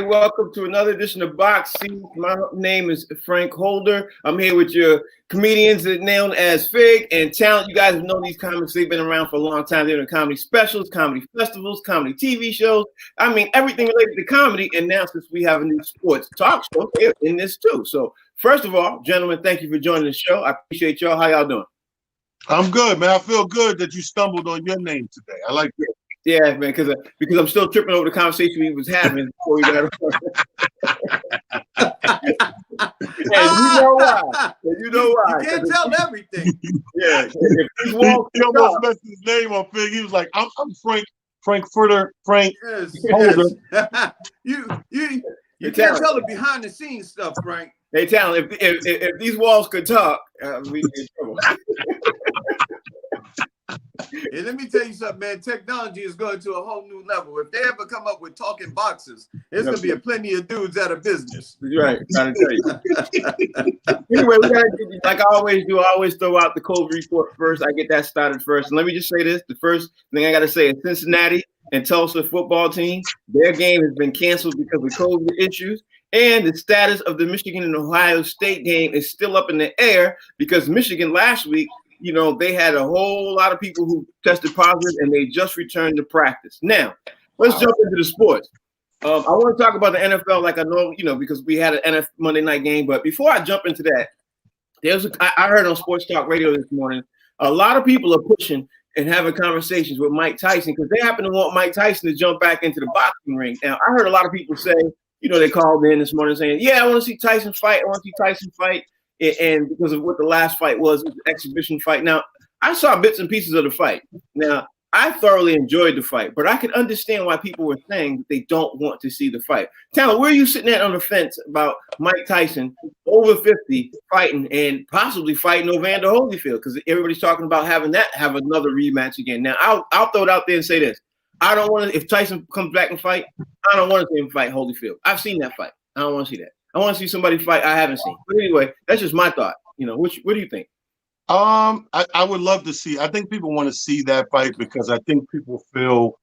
Welcome to another edition of Box Seats. My name is Frank Holder. I'm here with your comedians known as Fig and Talent. You guys have known these comics. They've been around for a long time. They're doing comedy specials, comedy festivals, comedy TV shows. I mean, everything related to comedy. And now since we have a new sports talk show here in this too. So first of all, gentlemen, thank you for joining the show. I appreciate y'all. How y'all doing? I'm good, man. I feel good that you stumbled on your name today. I like it. Yeah, man, because I'm still tripping over the conversation we was having before we got on. And you know why? You can't tell everything. Yeah, he almost messed his name up. He was like, "I'm Frankfurter Frank Holder." You can't tell the behind the scenes stuff, Frank. Hey, Talent, if these walls could talk, we'd be in trouble. And let me tell you something, man. Technology is going to a whole new level. If they ever come up with talking boxes, there's going to be plenty of dudes out of business. Right, trying to tell you. Anyway, we gotta do, like I always do. I always throw out the COVID report first. I get that started first. And let me just say this: the first thing I got to say is Cincinnati and Tulsa football team. Their game has been canceled because of COVID issues. And the status of the Michigan and Ohio State game is still up in the air because Michigan last week, you know, they had a whole lot of people who tested positive and they just returned to practice. Now, let's jump into the sports. I want to talk about the NFL like I know, you know, because we had an NFL Monday night game. But before I jump into that, I heard on Sports Talk Radio this morning, a lot of people are pushing and having conversations with Mike Tyson because they happen to want Mike Tyson to jump back into the boxing ring. Now, I heard a lot of people say, you know, they called in this morning saying, yeah, I want to see Tyson fight. I want to see Tyson fight. And because of what the last fight was, it was an exhibition fight. Now, I saw bits and pieces of the fight. Now, I thoroughly enjoyed the fight, but I could understand why people were saying that they don't want to see the fight. Talent, where are you sitting at on the fence about Mike Tyson, over 50, fighting and possibly fighting Evander Holyfield? Because everybody's talking about have another rematch again. Now, I'll throw it out there and say this. I don't want to, if Tyson comes back and fight, I don't want to see him fight Holyfield. I've seen that fight. I don't want to see that. I want to see somebody fight I haven't seen. But anyway, that's just my thought. You know, what do you think? I would love to see. I think people want to see that fight because I think people feel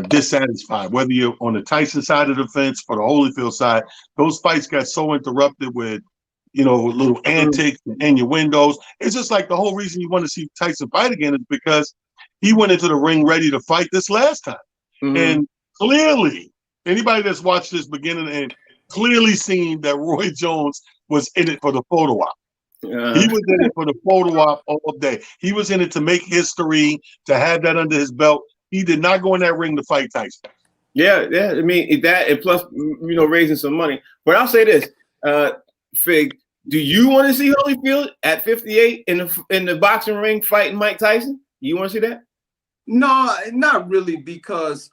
dissatisfied. Whether you're on the Tyson side of the fence or the Holyfield side, those fights got so interrupted with, you know, little antics and innuendos. It's just like the whole reason you want to see Tyson fight again is because he went into the ring ready to fight this last time. And clearly, anybody that's watched this beginning and clearly seen that Roy Jones was in it for the photo op. He was in it for the photo op all day. He was in it to make history, to have that under his belt. He did not go in that ring to fight Tyson. Yeah. I mean, that and plus, you know, raising some money. But I'll say this, Fig, do you want to see Holyfield at 58 in the boxing ring fighting Mike Tyson? You want to see that? No, not really, because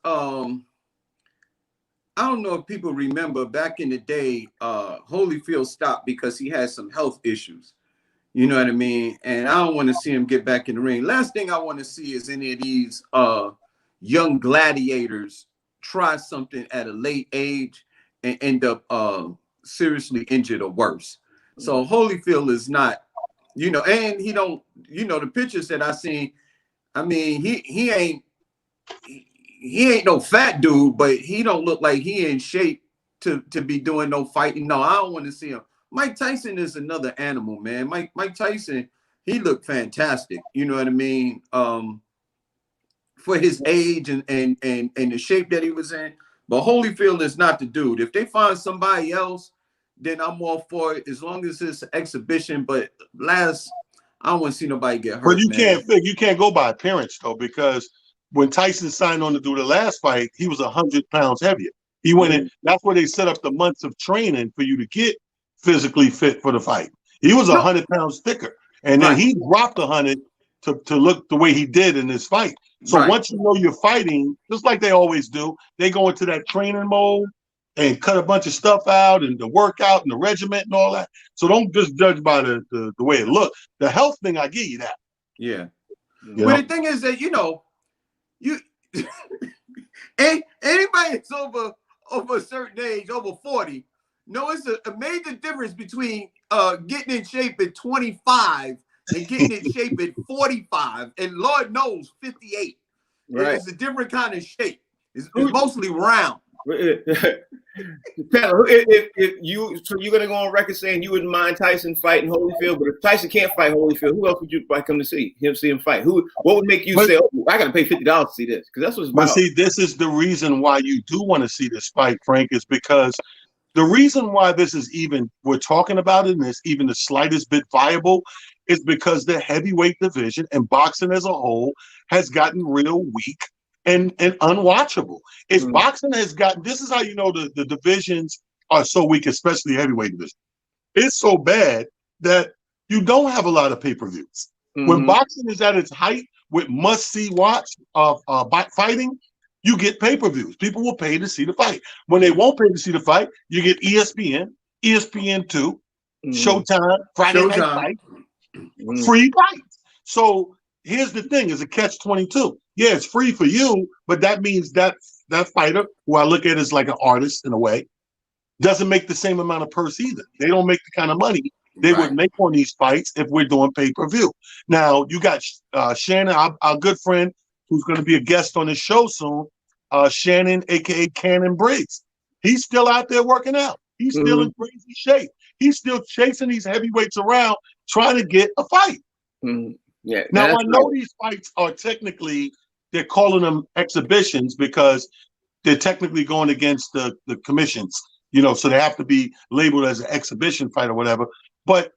I don't know if people remember back in the day, Holyfield stopped because he had some health issues. You know what I mean? And I don't want to see him get back in the ring. Last thing I want to see is any of these young gladiators try something at a late age and end up seriously injured or worse. So Holyfield is not, you know, and he don't, you know, the pictures that I seen, I mean, he ain't no fat dude, but he don't look like he in shape to be doing no fighting. No, I don't want to see him. Mike Tyson is another animal, man. Mike Tyson, he looked fantastic. You know what I mean? For his age and the shape that he was in. But Holyfield is not the dude. If they find somebody else, then I'm all for it, as long as it's an exhibition. But I don't want to see nobody get hurt. But you can't go by appearance though, because when Tyson signed on to do the last fight, he was 100 pounds heavier. He went in. That's where they set up the months of training for you to get physically fit for the fight. He was 100 pounds thicker, and then he dropped 100 to look the way he did in this fight. So once you know you're fighting, just like they always do, they go into that training mode and cut a bunch of stuff out and the workout and the regiment and all that. So don't just judge by the way it looks. The health thing, I give you that. Yeah. But the thing is that, you know, anybody that's over a certain age, over 40, it's a major difference between getting in shape at 25 and getting in shape at 45, and Lord knows 58. Right. It's a different kind of shape. It's mostly round. Tyler, if you so you're gonna go on record saying you wouldn't mind Tyson fighting Holyfield, but if Tyson can't fight Holyfield, who else would you like come to see him fight? What would make you say, "Oh, I got to pay $50 to see this"? Because that's what it's But about. see, this is the reason why you do want to see this fight, Frank, is because the reason why this is even we're talking about it and it's even the slightest bit viable is because the heavyweight division and boxing as a whole has gotten real weak and unwatchable. If boxing has gotten, this is how you know the divisions are so weak, especially the heavyweight division. It's so bad that you don't have a lot of pay-per-views. When boxing is at its height with must-see watch of fighting, you get pay-per-views. People will pay to see the fight. When they won't pay to see the fight, you get ESPN, ESPN2, Showtime, Friday Night Fight, free fights. So here's the thing: is a catch-22. Yeah, it's free for you, but that means that fighter, who I look at as like an artist in a way, doesn't make the same amount of purse either. They don't make the kind of money they would make on these fights if we're doing pay-per-view. Now, you got Shannon, our good friend, who's going to be a guest on this show soon, Shannon, a.k.a. Cannon Briggs. He's still out there working out. He's still in crazy shape. He's still chasing these heavyweights around, trying to get a fight. Yeah. Now, I know these fights are technically, they're calling them exhibitions because they're technically going against the commissions, so they have to be labeled as an exhibition fight or whatever. But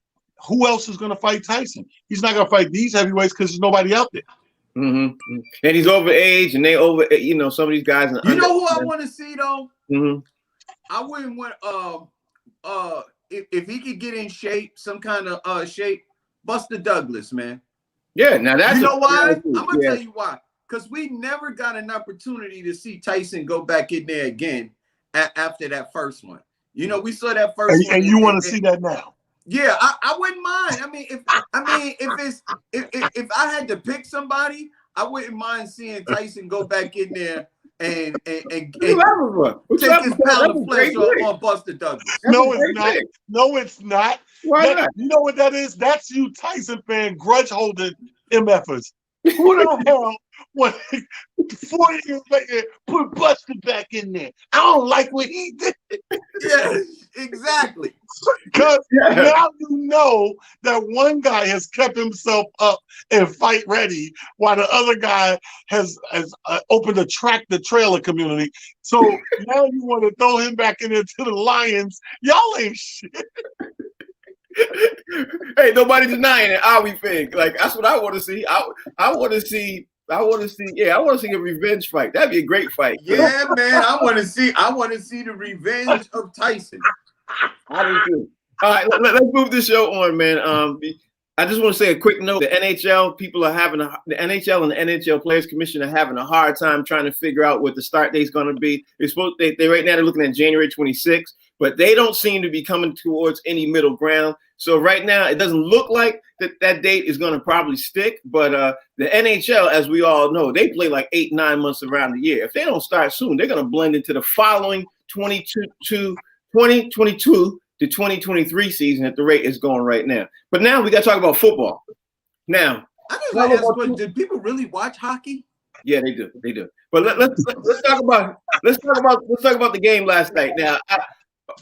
who else is going to fight Tyson? He's not going to fight these heavyweights because there's nobody out there. And he's over age, and they over, some of these guys. You know who I want to see though? I wouldn't want if he could get in shape, some kind of shape, Buster Douglas, man. Yeah, now that's why? I'm gonna tell you why. Because we never got an opportunity to see Tyson go back in there again after that first one. We saw that first one. And you want to see that now? Yeah, I wouldn't mind. If I had to pick somebody, I wouldn't mind seeing Tyson go back in there and take his pound of flesh on Buster Douglas. No, it's not. No, it's not. Why not? You know what that is? That's you, Tyson fan, grudge holding MFers. Who the hell want 4 years later put Buster back in there? I don't like what he did. Yeah, exactly. Because now you know that one guy has kept himself up and fight ready, while the other guy has opened a tractor trailer community. So now you want to throw him back in there to the Lions. Y'all ain't shit. Hey, nobody denying it. We think like that's what I want to see. I want to see a revenge fight. That'd be a great fight. Yeah, man. I want to see the revenge of Tyson. I do too. All right, let's move this show on, man. I just want to say a quick note. The NHL the NHL and the NHL Players Commission are having a hard time trying to figure out what the start date's going to be. They right now they're looking at January 26th, but they don't seem to be coming towards any middle ground. So right now it doesn't look like that date is going to probably stick. But the NHL, as we all know, they play like 8-9 months around the year. If they don't start soon, they're going to blend into the following 2022 to 2023 season at the rate it's going right now. But now we got to talk about football. Now, I just want to ask, did people really watch hockey? Yeah, they do. They do. But let's talk about the game last night. Now,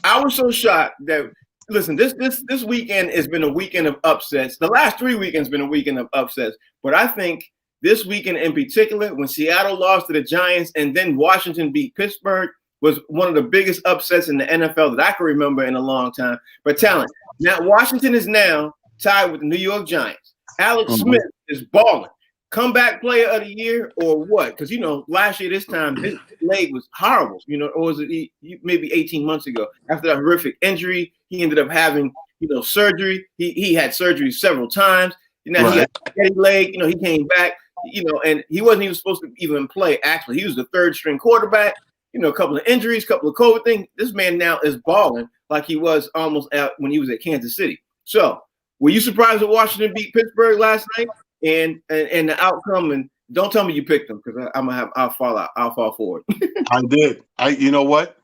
I was so shocked that listen, this weekend has been a weekend of upsets. The last 3 weekends been a weekend of upsets, but I think this weekend in particular, when Seattle lost to the Giants and then Washington beat Pittsburgh, was one of the biggest upsets in the NFL that I can remember in a long time. But talent. Now, Washington is now tied with the New York Giants. Alex Smith is balling. Comeback player of the year or what? Because, last year this time, his leg was horrible, or was it maybe 18 months ago? After that horrific injury, he ended up having, surgery. He had surgery several times. He had a steady leg. He came back, and he wasn't even supposed to even play. Actually, he was the third string quarterback. A couple of injuries, a couple of COVID things. This man now is balling like he was almost out when he was at Kansas City. So, were you surprised that Washington beat Pittsburgh last night and the outcome? And don't tell me you picked them because I'll fall forward. I did. You know what?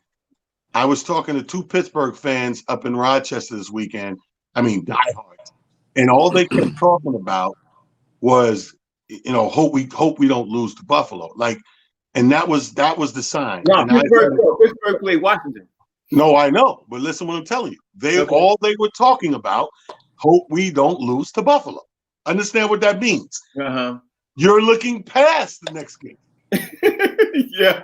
I was talking to 2 Pittsburgh fans up in Rochester this weekend. I mean, diehards, and all they kept talking about was, hope we don't lose to Buffalo. Like, And that was the sign. No, And Pittsburgh played Washington. no, I know, but listen what I'm telling you. All they were talking about, hope we don't lose to Buffalo. Understand what that means? You're looking past the next game. Yeah.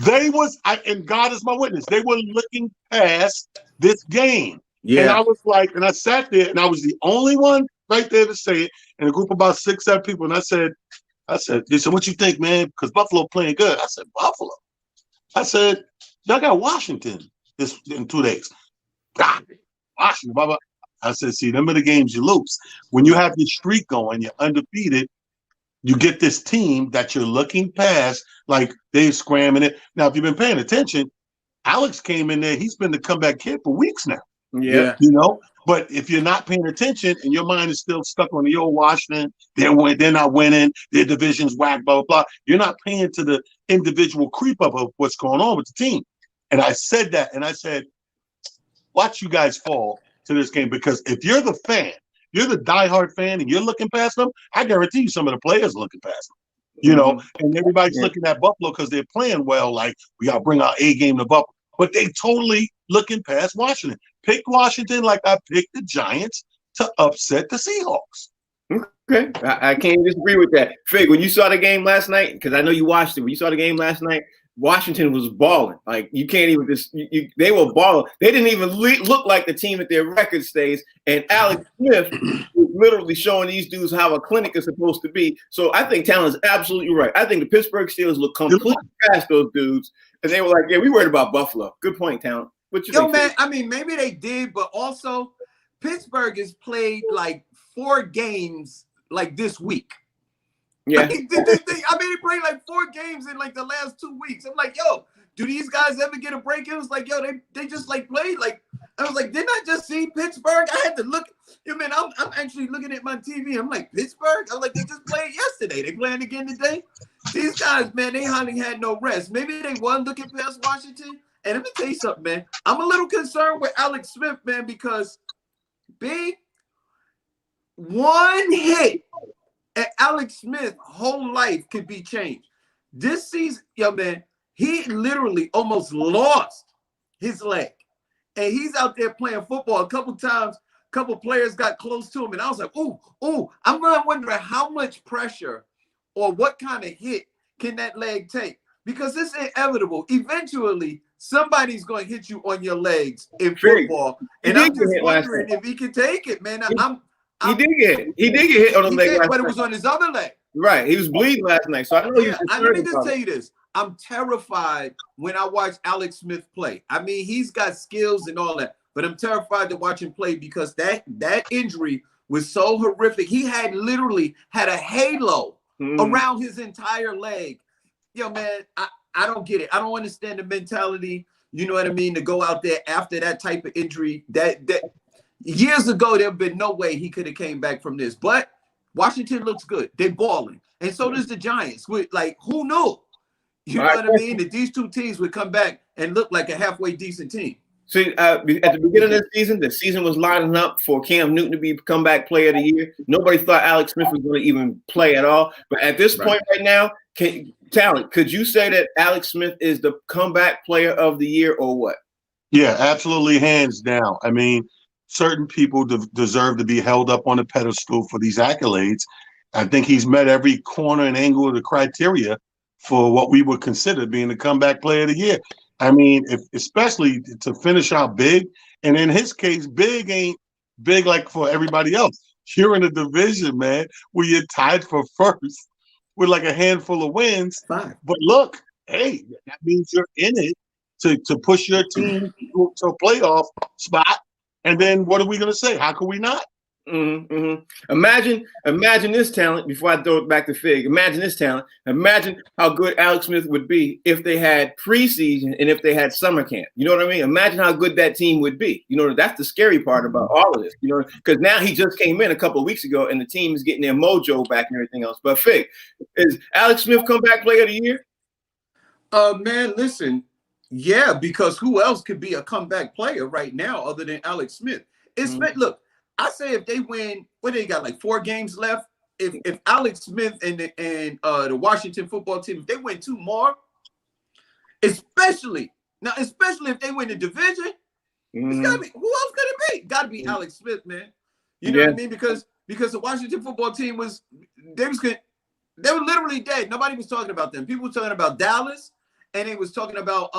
And God is my witness. They were looking past this game. Yeah. And I was like, and I sat there, and I was the only one right there to say it, in a group of about 6, 7 people. And I said, they said, what you think, man? Because Buffalo playing good. I said, Buffalo. I said, y'all got Washington in 2 days. God, Washington, blah, blah. I said, see, them are the games you lose. When you have your streak going, you're undefeated, you get this team that you're looking past, like they're scramming it. Now, if you've been paying attention, Alex came in there. He's been the comeback kid for weeks now. Yeah. You know? But if you're not paying attention and your mind is still stuck on the old Washington, they're not winning, their division's whack, blah, blah, blah. You're not paying to the individual creep up of what's going on with the team. And I said that, and I said, watch you guys fall to this game, because if you're the fan, you're the diehard fan, and you're looking past them, I guarantee you some of the players are looking past them. You know, and everybody's looking at Buffalo because they're playing well, like we got to bring our A game to Buffalo. But they totally looking past Washington. Pick Washington like I picked the Giants to upset the Seahawks. Okay, I can't disagree with that. Fig, when you saw the game last night, because I know you watched it, when you saw the game last night, Washington was balling. Like, you can't even they were balling. They didn't even look like the team at their record stage. And Alex Smith was literally showing these dudes how a clinic is supposed to be. So I think Talon is absolutely right. I think the Pittsburgh Steelers look completely past those dudes. And they were like, yeah, we worried about Buffalo. Good point, Talon. What you think, man, I mean, maybe they did, but also Pittsburgh has played like 4 games like this week. Yeah. Like, they played like 4 games in like the last 2 weeks. I'm like, yo, do these guys ever get a break? It was like, yo, they just like played. Like, I was like, didn't I just see Pittsburgh? I had to look. Man, I'm actually looking at my TV. I'm like, Pittsburgh? I'm like, they just played yesterday. They playing again today? These guys, man, they hardly had no rest. Maybe they were looking past Washington. And let me tell you something, man. I'm a little concerned with Alex Smith, man, because one hit and Alex Smith's whole life could be changed. This season, man, he literally almost lost his leg. And he's out there playing football. A couple times, a couple players got close to him. And I was like, ooh, I'm really wondering how much pressure or what kind of hit can that leg take? Because it's inevitable. Eventually, somebody's going to hit you on your legs in football. And I'm just wondering if he can take it, man. He did get hit on the leg last but night. It was on his other leg. Right. He was bleeding last night. So I know let me just tell you this. I'm terrified when I watch Alex Smith play. I mean, he's got skills and all that, but I'm terrified to watch him play because that injury was so horrific. He had literally had a halo around his entire leg. Man, I don't get it. I don't understand the mentality, you know what I mean, to go out there after that type of injury. That years ago, there have been no way he could have came back from this. But Washington looks good. They're balling. And so does the Giants. Who knew? You know what I mean? That these 2 teams would come back and look like a halfway decent team. See, at the beginning of the season was lining up for Cam Newton to be comeback player of the year. Nobody thought Alex Smith was going to even play at all. But at this point right now, Talent, could you say that Alex Smith is the comeback player of the year or what? Yeah, absolutely, hands down. I mean, certain people deserve to be held up on a pedestal for these accolades. I think he's met every corner and angle of the criteria for what we would consider being the comeback player of the year. I mean, especially to finish out big, and in his case, big ain't big like for everybody else. You're in a division, man, where you're tied for first with like a handful of wins. Fine. But look, hey, that means you're in it to push your team to a playoff spot. And then what are we going to say? How can we not? Imagine this talent, before I throw it back to Fig. Imagine this talent. Imagine how good Alex Smith would be if they had preseason and if they had summer camp. You know what I mean? Imagine how good that team would be. You know, that's the scary part about all of this, you know, because now he just came in a couple of weeks ago and the team is getting their mojo back and everything else. But Fig, is Alex Smith comeback player of the year? Man, listen. Yeah, because who else could be a comeback player right now other than Alex Smith? Look, I say if they win, what they got, like 4 games left. If Alex Smith and the Washington football team, if they win 2 more, especially if they win the division. It's gotta be, who else could it be? Got to be Alex Smith, man. You know what I mean? Because the Washington football team they were literally dead. Nobody was talking about them. People were talking about Dallas, and they was talking about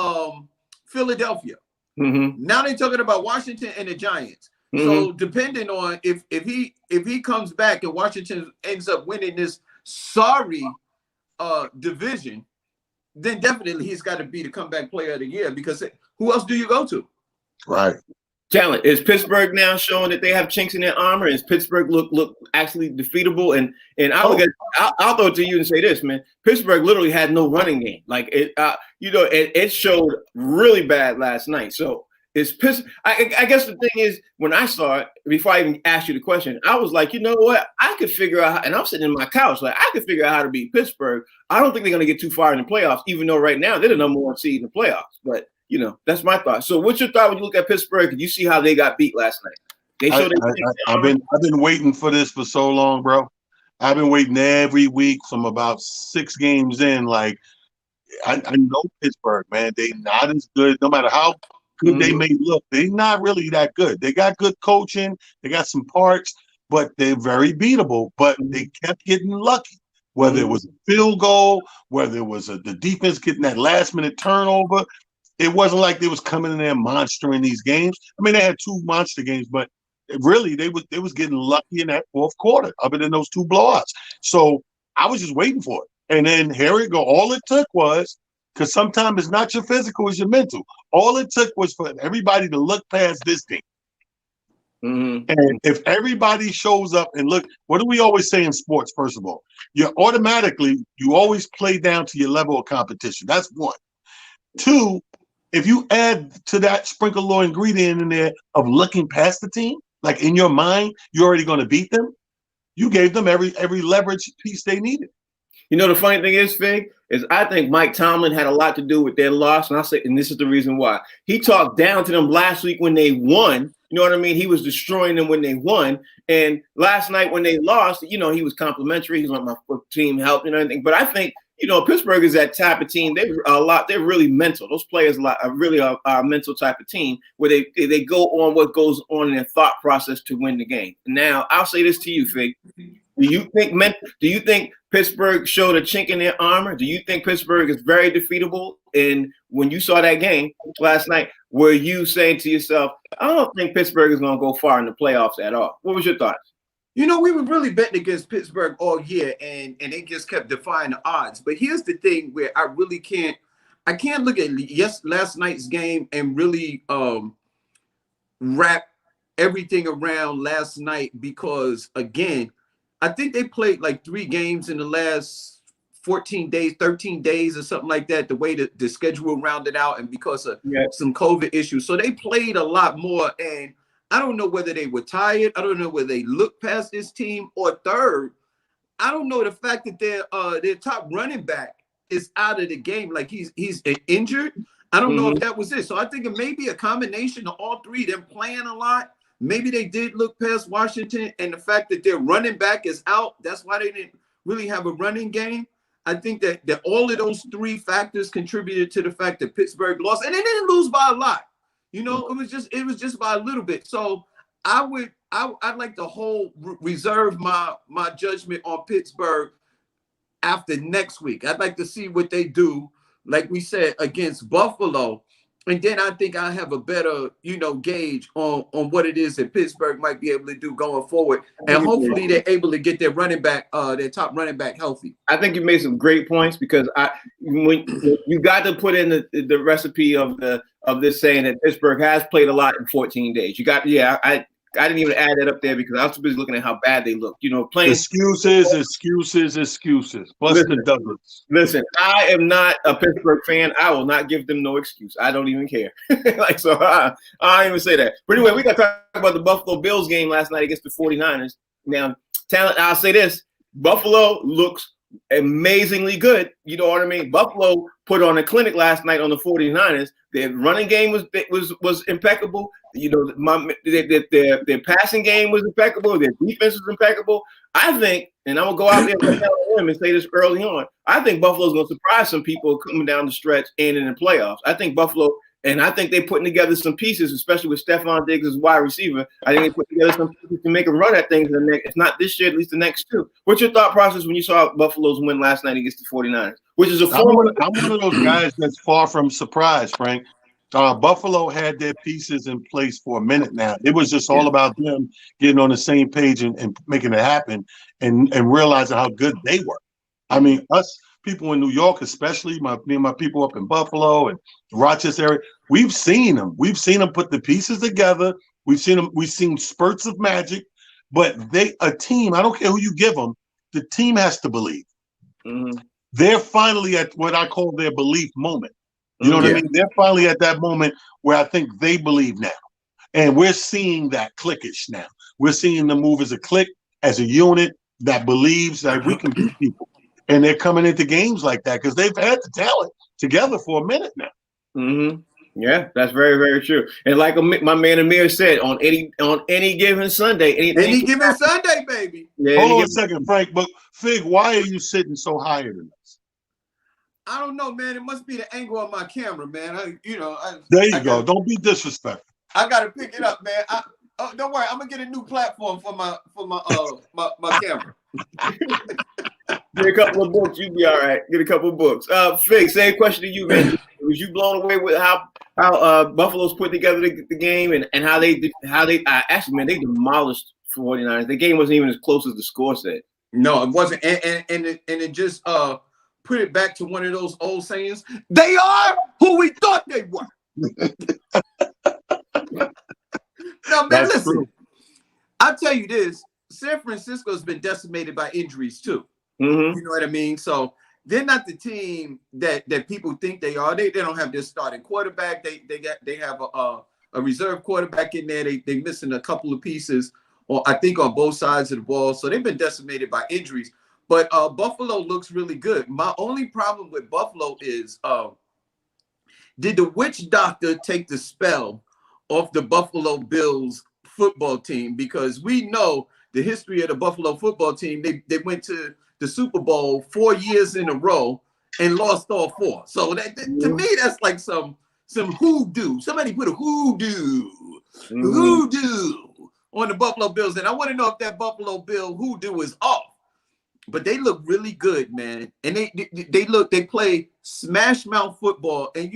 Philadelphia. Now they're talking about Washington and the Giants. So depending on if he comes back and Washington ends up winning this sorry division, then definitely he's got to be the comeback player of the year, because who else do you go to? Right. Talent. Is Pittsburgh now showing that they have chinks in their armor? Is Pittsburgh look actually defeatable? And I'll throw it to you and say this, man. Pittsburgh literally had no running game. Like it showed really bad last night. So is Pittsburgh? I guess the thing is, when I saw it, before I even asked you the question, I was like, you know what? I could figure out, and I'm sitting in my couch, like I could figure out how to beat Pittsburgh. I don't think they're going to get too far in the playoffs, even though right now they're the number one seed in the playoffs. But you know, that's my thought. So what's your thought when you look at Pittsburgh and you see how they got beat last night? They showed I've been waiting for this for so long, bro. I've been waiting every week from about 6 games in. Like, I know Pittsburgh, man. They not as good, no matter how good they may look. They're not really that good. They got good coaching. They got some parts, but they're very beatable. But they kept getting lucky, whether it was a field goal, whether it was the defense getting that last-minute turnover. It wasn't like they was coming in there monstering these games. I mean, they had 2 monster games, but really they was getting lucky in that fourth quarter, other than those 2 blowouts. So I was just waiting for it. And then here it go. All it took was, because sometimes it's not your physical, it's your mental. All it took was for everybody to look past this thing. And if everybody shows up and look, what do we always say in sports, first of all? You always play down to your level of competition. That's 1. 2, if you add to that sprinkle little ingredient in there of looking past the team, like in your mind, you're already going to beat them. You gave them every leverage piece they needed. You know, the funny thing is, Fig, is I think Mike Tomlin had a lot to do with their loss. And this is the reason why. He talked down to them last week when they won. You know what I mean? He was destroying them when they won. And last night when they lost, you know, he was complimentary. He's like, my team helped and everything. But I think, you know, Pittsburgh is that type of team. They're really mental. Those players are really a mental type of team where they go on what goes on in their thought process to win the game. Now, I'll say this to you, Fig. Do you think Pittsburgh showed a chink in their armor? Do you think Pittsburgh is very defeatable? And when you saw that game last night, were you saying to yourself, I don't think Pittsburgh is going to go far in the playoffs at all? What was your thoughts? You know, we were really betting against Pittsburgh all year, and they just kept defying the odds. But here's the thing where I really can't look at last night's game and really wrap everything around last night, because, again, I think they played like 3 games in the last 14 days, 13 days or something like that, the way the schedule rounded out, and because of some COVID issues. So they played a lot more, and I don't know whether they were tired. I don't know whether they looked past this team, or third, I don't know the fact that their top running back is out of the game. Like he's injured. I don't know if that was it. So I think it may be a combination of all 3, them playing a lot. Maybe they did look past Washington, and the fact that their running back is out, that's why they didn't really have a running game. I think that all of those 3 factors contributed to the fact that Pittsburgh lost, and they didn't lose by a lot. You know, it was just by a little bit. So I'd like to reserve my judgment on Pittsburgh after next week. I'd like to see what they do, like we said, against Buffalo. And then I think I have a better, gauge on what it is that Pittsburgh might be able to do going forward. And hopefully they're able to get their top running back healthy. I think you made some great points, because when you got to put in the recipe of this saying that Pittsburgh has played a lot in 14 days. I didn't even add that up there because I was too busy looking at how bad they look. Playing excuses. Buster Douglas. Listen, I am not a Pittsburgh fan. I will not give them no excuse. I don't even care. I don't even say that. But anyway, we got to talk about the Buffalo Bills game last night against the 49ers. Now, talent. I'll say this: Buffalo looks amazingly good. You know what I mean? Buffalo put on a clinic last night on the 49ers. Their running game was impeccable. Their passing game was impeccable. Their defense was impeccable. I think, and I'm gonna go out there and say this early on. I think Buffalo's gonna surprise some people coming down the stretch and in the playoffs. I think Buffalo, and I think they're putting together some pieces, especially with Stephon Diggs as wide receiver. I think they put together some pieces to make a run at things in the next, if not this year, at least the next two. What's your thought process when you saw Buffalo's win last night against the 49ers? Which is I'm one of those guys that's far from surprised, Frank. Buffalo had their pieces in place for a minute now. It was just all about them getting on the same page and making it happen and realizing how good they were. I mean, us people in New York, especially my people up in Buffalo and Rochester area, we've seen them. We've seen them put the pieces together. We've seen spurts of magic, but a team, I don't care who you give them, the team has to believe. Mm-hmm. They're finally at what I call their belief moment. You know what I mean? They're finally at that moment where I think they believe now. And we're seeing that clickish now. We're seeing them move as a clique, as a unit that believes that we can beat people. And they're coming into games like that because they've had the talent together for a minute now. Mm-hmm. Yeah, that's very, very true. And like my man Amir said, on any given Sunday, any given Sunday, baby. Yeah, hold on a second, Frank. But Fig, why are you sitting so higher than us? I don't know, man. It must be the angle of my camera, man. There you go. Don't be disrespectful. I gotta pick it up, man. Don't worry. I'm gonna get a new platform for my camera. Get a couple of books, you'll be all right. Get a couple of books. Fig, same question to you, man. Was you blown away with how Buffalo's put together the game and how they actually, man, they demolished 49ers. The game wasn't even as close as the score said. No, it wasn't, and it just put it back to one of those old sayings. They are who we thought they were. No, man, That's listen. True. I'll tell you this. San Francisco's been decimated by injuries too. Mm-hmm. You know what I mean? So they're not the team that people think they are. They don't have their starting quarterback. They have a reserve quarterback in there. They're missing a couple of pieces, or I think on both sides of the ball. So they've been decimated by injuries. But Buffalo looks really good. My only problem with Buffalo is did the witch doctor take the spell off the Buffalo Bills football team? Because we know the history of the Buffalo football team. They went to the Super Bowl 4 years in a row and lost all four. So to me, that's like some hoodoo. Somebody put a hoodoo on the Buffalo Bills. And I want to know if that Buffalo Bill hoodoo is off. But they look really good, man. And they play smash mouth football. And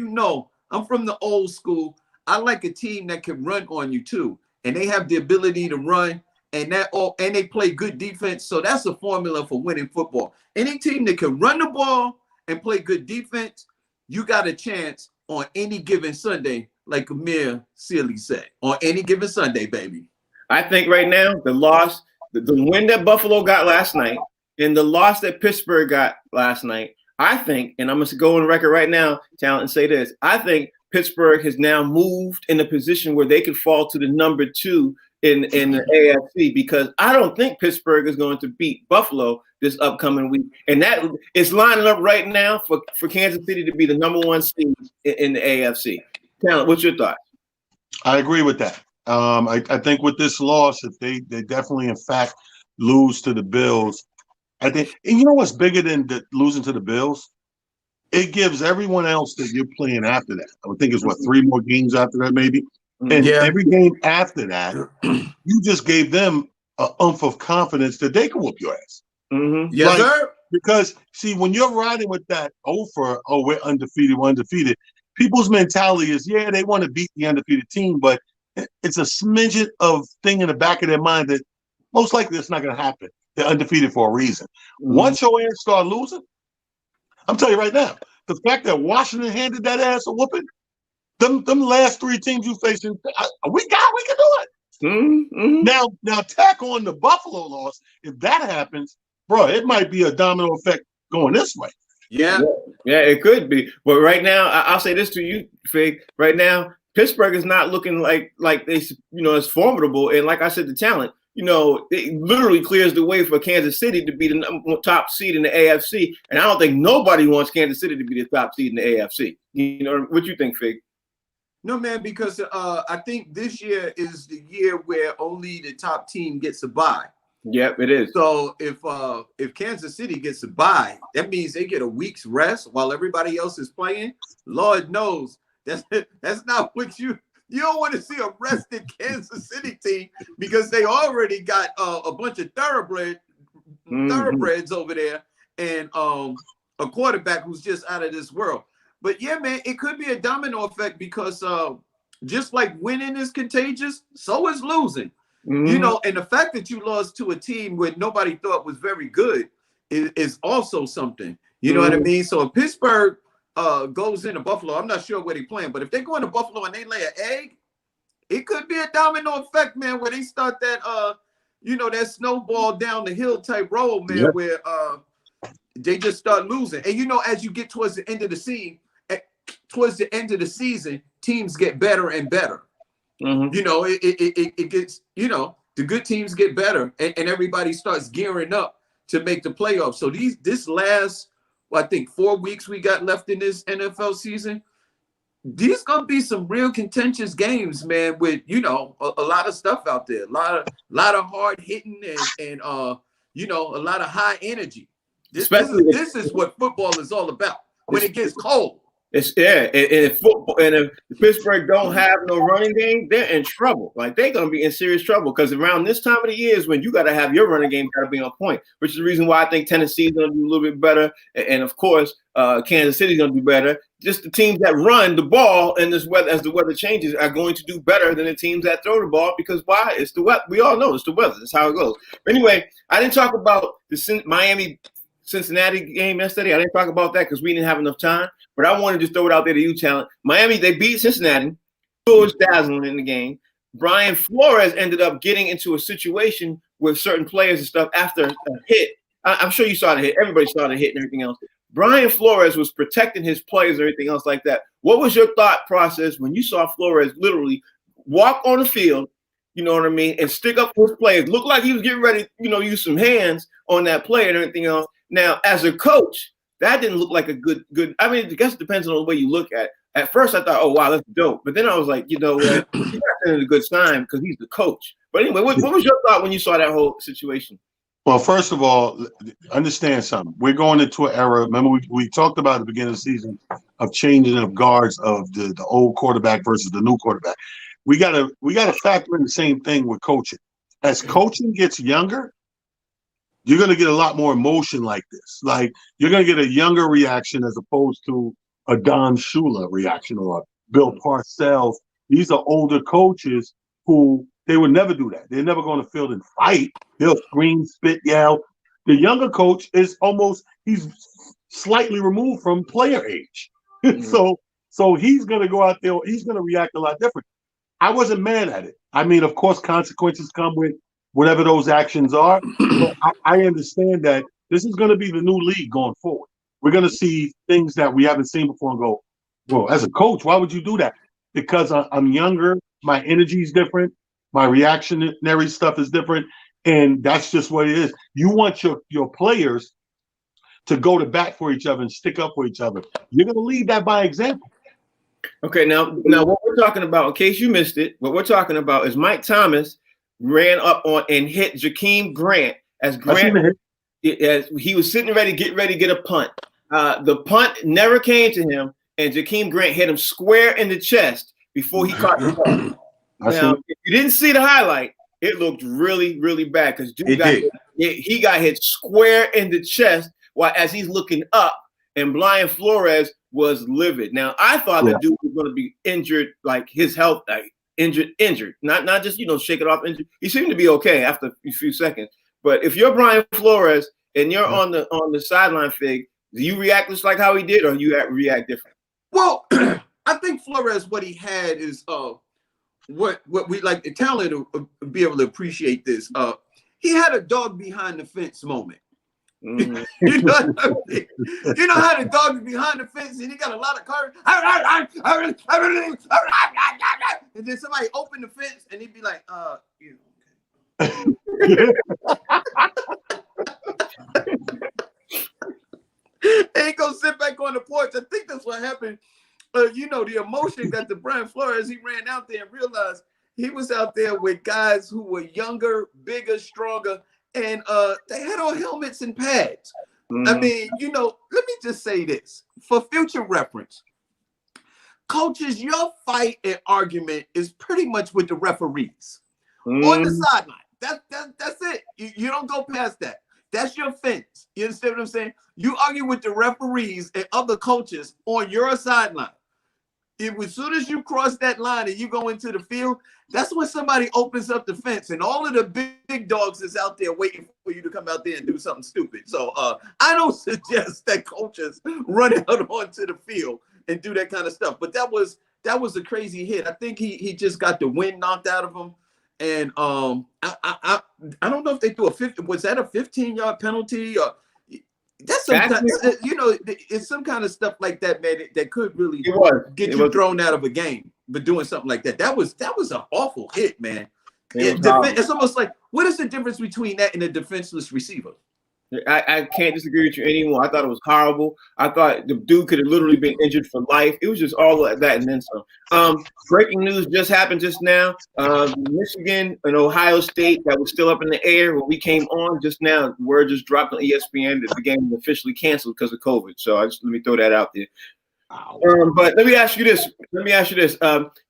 I'm from the old school. I like a team that can run on you too. And they have the ability to run. And they play good defense. So that's a formula for winning football. Any team that can run the ball and play good defense, you got a chance on any given Sunday, like Amir Sealy said. On any given Sunday, baby. I think right now, the win that Buffalo got last night and the loss that Pittsburgh got last night, I think, and I'm going to go on record right now, Talent, and say this. I think Pittsburgh has now moved in a position where they could fall to the number 2 in the AFC, because I don't think Pittsburgh is going to beat Buffalo this upcoming week. And that is lining up right now for Kansas City to be the number 1 seed in the AFC. Talent, what's your thoughts? I agree with that. I think with this loss, if they definitely, in fact, lose to the Bills, I think, and you know what's bigger than losing to the Bills? It gives everyone else that you're playing after that. I would think it's 3 more games after that, maybe. And every game after that, you just gave them an oomph of confidence that they can whoop your ass. Mm-hmm. Yes, sir. Because, see, when you're riding with that we're undefeated, people's mentality is, they want to beat the undefeated team, but it's a smidgen of thing in the back of their mind that most likely it's not going to happen. They're undefeated for a reason. Mm-hmm. Once your ass start losing, I'm telling you right now, the fact that Washington handed that ass a whooping, them last 3 teams you facing, we can do it. Mm-hmm. Now tack on the Buffalo loss. If that happens, bro, it might be a domino effect going this way. Yeah, it could be. But right now, I'll say this to you, Fig. Right now, Pittsburgh is not looking like they, is formidable. And like I said, the talent, it literally clears the way for Kansas City to be the top seed in the AFC. And I don't think nobody wants Kansas City to be the top seed in the AFC. What you think, Fig? No, man, because I think this year is the year where only the top team gets a bye. Yep, it is. So if Kansas City gets a bye, that means they get a week's rest while everybody else is playing. Lord knows that's not what you don't want to see a rested Kansas City team, because they already got a bunch of thoroughbreds over there, and a quarterback who's just out of this world. But yeah, man, it could be a domino effect, because just like winning is contagious, so is losing. You know, and the fact that you lost to a team where nobody thought was very good is also something. You know what I mean? So if Pittsburgh goes into Buffalo, I'm not sure where they're playing, but if they go into Buffalo and they lay an egg, it could be a domino effect, man, where they start that that snowball down the hill type roll, man, where they just start losing. And as you get towards the end of the season, teams get better and better. It gets, the good teams get better, and everybody starts gearing up to make the playoffs. So this last, I think 4 weeks we got left in this NFL season, these gonna be some real contentious games, man, with a lot of stuff out there, a lot of hard hitting and a lot of high energy. This is what football is all about when it gets cold. And football, and if Pittsburgh don't have no running game, they're in trouble. Like, they're gonna be in serious trouble, because around this time of the year is when you got to have your running game got to be on point, which is the reason why I think Tennessee's gonna do a little bit better, and of course Kansas City's gonna do better. Just the teams that run the ball in this weather, as the weather changes, are going to do better than the teams that throw the ball, because why? It's the weather. We all know it's the weather. That's how it goes. But anyway, I didn't talk about the Miami Cincinnati game yesterday. I didn't talk about that because we didn't have enough time. But I wanted to just throw it out there to you, Talent. Miami, they beat Cincinnati. It was dazzling in the game. Brian Flores ended up getting into a situation with certain players and stuff after a hit. I'm sure you saw the hit. Everybody saw the hit and everything else. Brian Flores was protecting his players and everything else like that. What was your thought process when you saw Flores literally walk on the field, you know what I mean, and stick up for his players? Looked like he was getting ready, use some hands on that player and everything else. Now, as a coach, that didn't look like a good. I mean, I guess it depends on the way you look at it. At first, I thought, oh, wow, that's dope. But then I was like, he's not sending a good sign because he's the coach. But anyway, what was your thought when you saw that whole situation? Well, first of all, understand something. We're going into an era. Remember, we talked about at the beginning of the season of changing of guards of the old quarterback versus the new quarterback. We gotta factor in the same thing with coaching. As coaching gets younger, you're going to get a lot more emotion like this. Like, you're going to get a younger reaction as opposed to a Don Shula reaction or a Bill Parcells. These are older coaches who they would never do that. They're never going to field and fight. They'll scream, spit, yell. The younger coach is he's slightly removed from player age. So he's going to go out there. He's going to react a lot different. I wasn't mad at it. I mean, of course, consequences come with whatever those actions are. But I understand that this is going to be the new league going forward. We're going to see things that we haven't seen before and go, well, as a coach, why would you do that? Because I'm younger, my energy is different, my reactionary stuff is different, and that's just what it is. You want your players to go to bat for each other and stick up for each other. You're going to lead that by example. Okay, now what we're talking about, in case you missed it, what we're talking about is Mike Thomas ran up on and hit Jakeem Grant as he was sitting ready to get a punt. The punt never came to him, and Jakeem Grant hit him square in the chest before he caught the ball. Now, if you didn't see the highlight, it looked really, really bad because he got hit square in the chest while as he's looking up, and Brian Flores was livid. Now, I thought the dude was going to be injured, like his health, injured, not just shake it off injured. He seemed to be okay after a few seconds. But if you're Brian Flores and you're on the sideline, Fig, do you react just like how he did, or you react different? Well, I think Flores, what he had is what we like the talent to be able to appreciate this. He had a dog behind the fence moment. Mm-hmm. You know what I mean? You know how the dog is behind the fence and he got a lot of courage. And then somebody opened the fence and he'd be like, and he go sit back on the porch. I think that's what happened. The emotion that the Brian Flores, he ran out there and realized he was out there with guys who were younger, bigger, stronger, and they had on helmets and pads. Mm-hmm. I mean, let me just say this for future reference. Coaches, your fight and argument is pretty much with the referees on the sideline. That's it. You don't go past that. That's your fence. You understand what I'm saying? You argue with the referees and other coaches on your sideline. As soon as you cross that line and you go into the field, that's when somebody opens up the fence and all of the big dogs is out there waiting for you to come out there and do something stupid. So I don't suggest that coaches run out onto the field and do that kind of stuff. But that was a crazy hit. I think he just got the wind knocked out of him. And I don't know if they threw was that a 15-yard penalty or that's some kind, it's some kind of stuff like that, man, that could really get you thrown out of a game. But doing something like that was an awful hit, man. It's almost like, what is the difference between that and a defenseless receiver? I can't disagree with you anymore. I thought it was horrible. I thought the dude could have literally been injured for life. It was just all of that and then some. Breaking news just happened just now. Michigan and Ohio State, that was still up in the air when we came on just now. Word just dropped on ESPN that the game was officially canceled because of COVID. So let me throw that out there. But let me ask you this.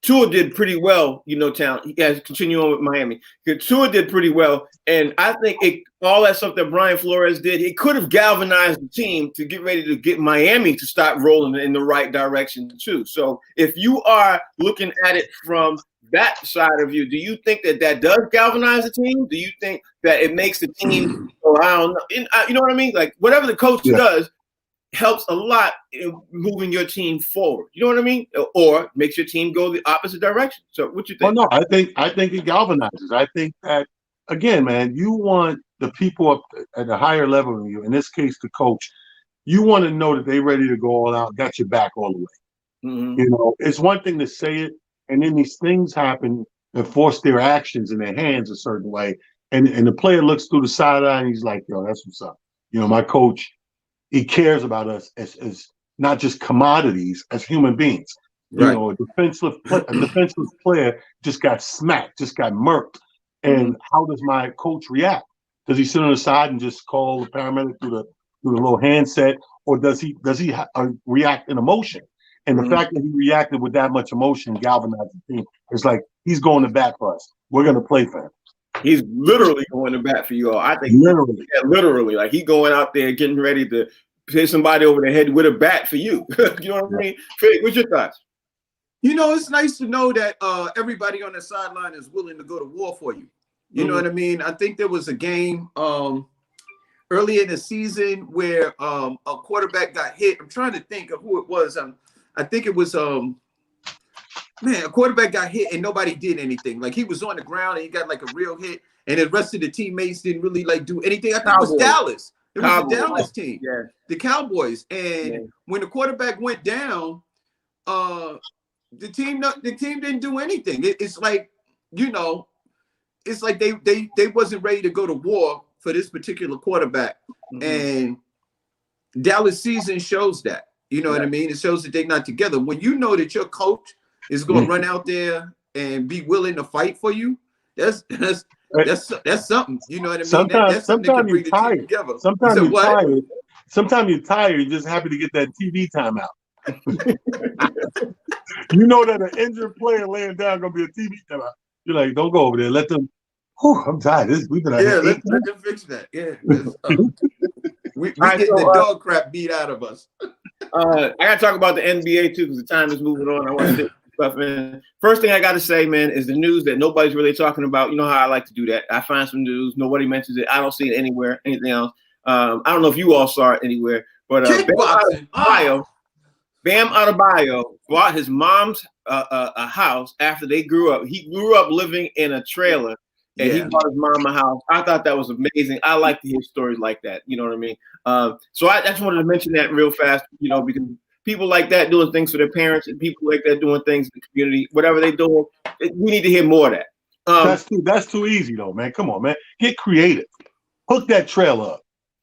Tua did pretty well, Town. He has to continue on with Miami. Tua did pretty well, and I think all that stuff that Brian Flores did, it could have galvanized the team to get ready to get Miami to start rolling in the right direction too. So if you are looking at it from that side of you, do you think that does galvanize the team? Do you think that it makes the team? I don't know. You know what I mean? Like whatever the coach does helps a lot in moving your team forward. You know what I mean? Or makes your team go the opposite direction. So what you think? Well, no, I think it galvanizes. I think that, again, man, you want the people up at a higher level than you, in this case, the coach, you want to know that they're ready to go all out, got your back all the way. Mm-hmm. It's one thing to say it, and then these things happen and force their actions in their hands a certain way. And the player looks through the sideline and he's like, yo, that's what's up. My coach, he cares about us as not just commodities, as human beings. Right. A defenseless player just got smacked, just got murked. And how does my coach react? Does he sit on the side and just call the paramedic through the little handset, or does he react in emotion? And the fact that he reacted with that much emotion galvanized the team. It's like he's going to bat for us. We're going to play for him. He's literally going to bat for you all. I think literally, like he going out there getting ready to hit somebody over the head with a bat for you. You know what I mean? Fig, what's your thoughts? It's nice to know that everybody on the sideline is willing to go to war for you. You know what I mean? I think there was a game early in the season where a quarterback got hit. I'm trying to think of who it was. I think it was a quarterback got hit and nobody did anything. Like he was on the ground and he got like a real hit, and the rest of the teammates didn't really like do anything. I think it was Dallas. It was the Dallas team, the Cowboys. And when the quarterback went down, the team didn't do anything. It's like, it's like they wasn't ready to go to war for this particular quarterback. And Dallas season shows that. You know what I mean? It shows that they're not together. When you know that your coach is going to run out there and be willing to fight for you, that's something. You know what I mean? That's something that can bring the team together. Sometimes you're tired. You're just happy to get that TV time out. You know that an injured player laying down gonna be a TV time out. You're like, don't go over there. Let them. I'm tired. We've been let them fix that. Yeah, we getting the dog crap beat out of us. I gotta talk about the NBA too because the time is moving on. I want to stuff in. First thing I got to say, man, is the news that nobody's really talking about. You know how I like to do that. I find some news, nobody mentions it. I don't see it anywhere, anything else. I don't know if you all saw it anywhere, but Bam Adebayo bought his mom's a house after they grew up. He grew up living in a trailer, and he bought his mom a house. I thought that was amazing. I like to hear stories like that. You know what I mean? So I just wanted to mention that real fast, because people like that doing things for their parents and people like that doing things in the community, whatever they're doing, we need to hear more of that. That's too easy, though, man. Come on, man. Get creative. Hook that trailer up.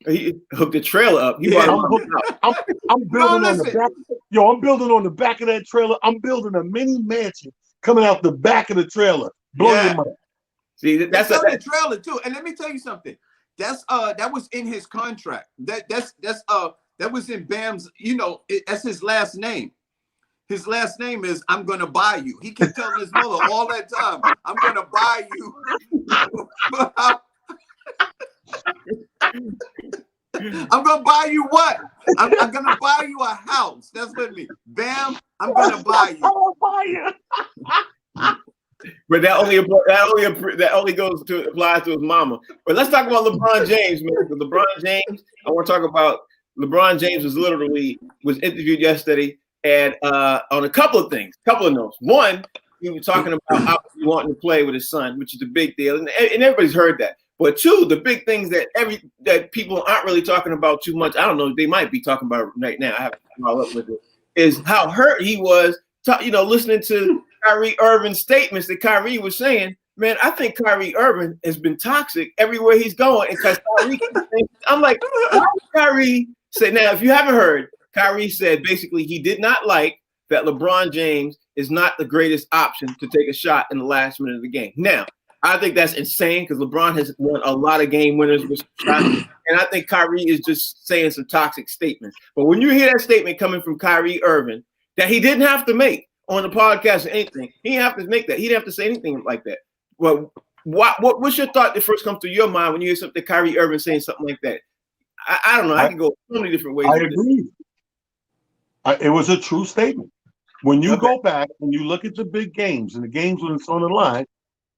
He hooked the trailer up. I'm building on the back. I'm building on the back of that trailer. I'm building a mini mansion coming out the back of the trailer. Blow your mind. See, that's the trailer too. And let me tell you something. that was in his contract. That was in Bam's, that's his last name. His last name is I'm gonna buy you. He kept telling his mother all that time, I'm gonna buy you. I'm gonna buy you what? I'm gonna buy you a house. That's what it means. Bam, I'm gonna buy you. I'm gonna buy you. But that only goes to applies to his mama. But let's talk about LeBron James, man. LeBron James, I want to talk about LeBron James was interviewed yesterday and on a couple of notes. One, he was talking about obviously wanting to play with his son, which is a big deal, and everybody's heard that. But two, the big things that people aren't really talking about too much, I don't know, they might be talking about right now, I haven't followed up with it, is how hurt he was, listening to Kyrie Irving's statements that Kyrie was saying. Man, I think Kyrie Irving has been toxic everywhere he's going. Because I'm like, how did Kyrie say? Now, if you haven't heard, Kyrie said basically he did not like that LeBron James is not the greatest option to take a shot in the last minute of the game. Now, I think that's insane because LeBron has won a lot of game winners with shots, and I think Kyrie is just saying some toxic statements. But when you hear that statement coming from Kyrie Irving that he didn't have to make on the podcast or anything, he didn't have to make that. He didn't have to say anything like that. Well, what's your thought that first comes to your mind when you hear something Kyrie Irving saying something like that? I don't know. I can go so many different ways. I agree. It was a true statement. When you go back and you look at the big games and the games when it's on the line,